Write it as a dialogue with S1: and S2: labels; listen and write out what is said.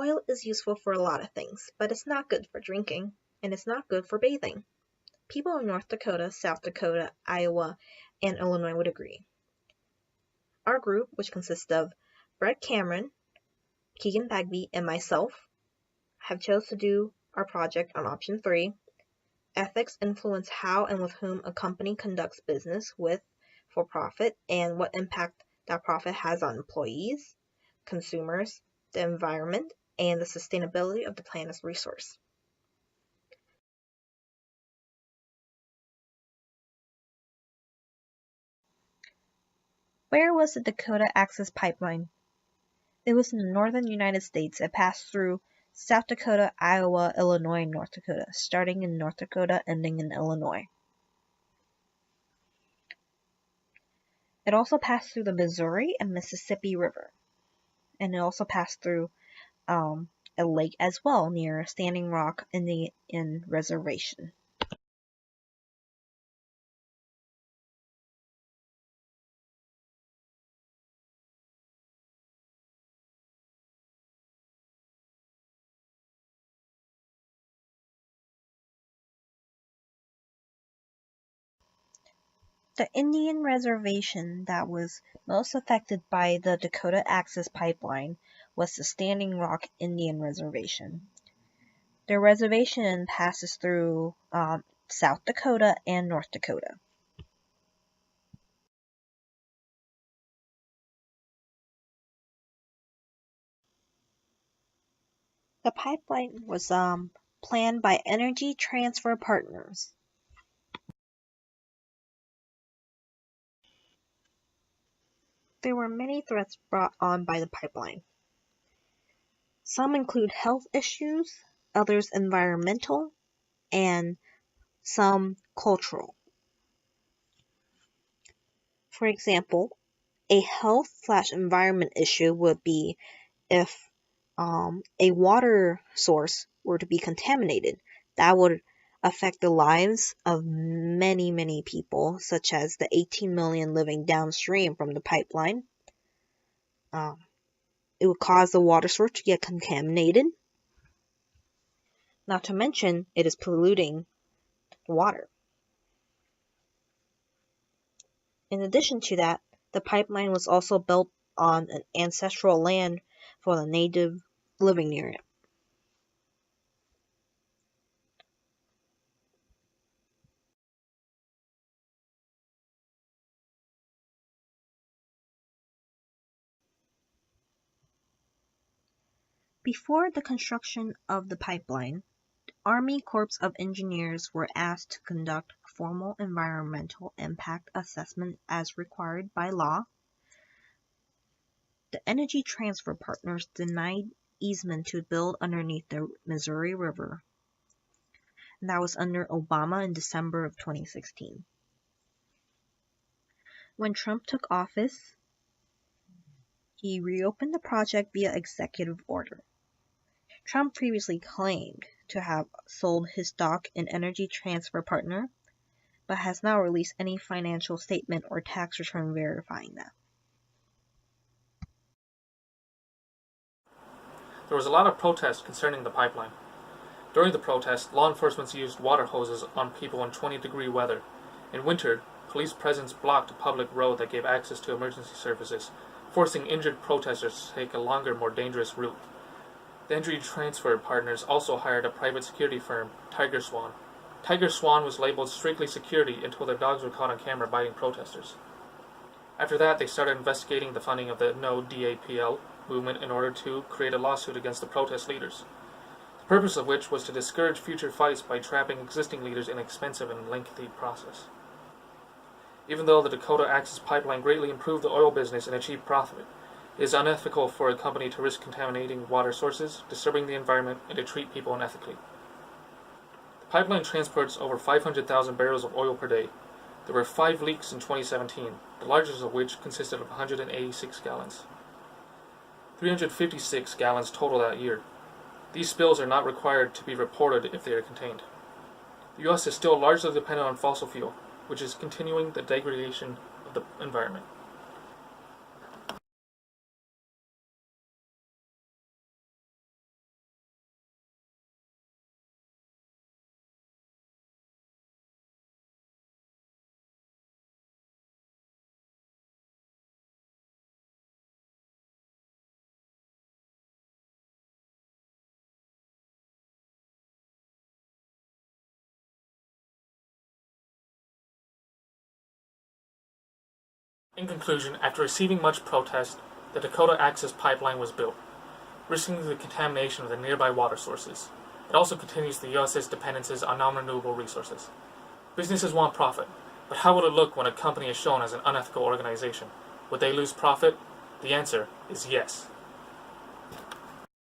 S1: Oil is useful for a lot of things, but it's not good for drinking, and it's not good for bathing. People in North Dakota, South Dakota, Iowa, and Illinois would agree. Our group, which consists of Brett Cameron, Keegan Bagby, and myself, have chose to do our project on option 3. Ethics influence how and with whom a company conducts business with for profit and what impact that profit has on employees, consumers, the environment, and the sustainability of the planet's resource. Where was the Dakota Access Pipeline? It was in the northern United States. It passed through South Dakota, Iowa, Illinois, and North Dakota, starting in North Dakota, ending in Illinois. It also passed through the Missouri and Mississippi River. And it also passed through a lake as well near Standing Rock Indian Reservation. The Indian reservation that was most affected by the Dakota Access Pipeline was the Standing Rock Indian Reservation. The reservation passes through South Dakota and North Dakota. The pipeline was planned by Energy Transfer Partners. There were many threats brought on by the pipeline. Some include health issues, others environmental, and some cultural. For example, a health/environment issue would be if a water source were to be contaminated. That would affect the lives of many, many people, such as the 18 million living downstream from the pipeline. It would cause the water source to get contaminated. Not to mention, it is polluting the water. In addition to that, the pipeline was also built on an ancestral land for the native living near it. Before the construction of the pipeline, the Army Corps of Engineers were asked to conduct formal environmental impact assessment as required by law. The Energy Transfer Partners denied easement to build underneath the Missouri River. And that was under Obama in December of 2016. When Trump took office, he reopened the project via executive order. Trump previously claimed to have sold his stock in Energy Transfer Partner, but has not released any financial statement or tax return verifying that.
S2: There was a lot of protest concerning the pipeline. During the protest, law enforcement used water hoses on people in 20-degree weather. In winter, police presence blocked a public road that gave access to emergency services, forcing injured protesters to take a longer, more dangerous route. The Energy Transfer Partners also hired a private security firm, Tiger Swan. Tiger Swan was labeled strictly security until their dogs were caught on camera biting protesters. After that, they started investigating the funding of the No DAPL movement in order to create a lawsuit against the protest leaders, the purpose of which was to discourage future fights by trapping existing leaders in an expensive and lengthy process. Even though the Dakota Access Pipeline greatly improved the oil business and achieved profit, it is unethical for a company to risk contaminating water sources, disturbing the environment, and to treat people unethically. The pipeline transports over 500,000 barrels of oil per day. There were 5 leaks in 2017, the largest of which consisted of 186 gallons. 356 gallons total that year. These spills are not required to be reported if they are contained. The U.S. is still largely dependent on fossil fuel, which is continuing the degradation of the environment. In conclusion, after receiving much protest, the Dakota Access Pipeline was built, risking the contamination of the nearby water sources. It also continues the US's dependencies on non-renewable resources. Businesses want profit, but how would it look when a company is shown as an unethical organization? Would they lose profit? The answer is yes.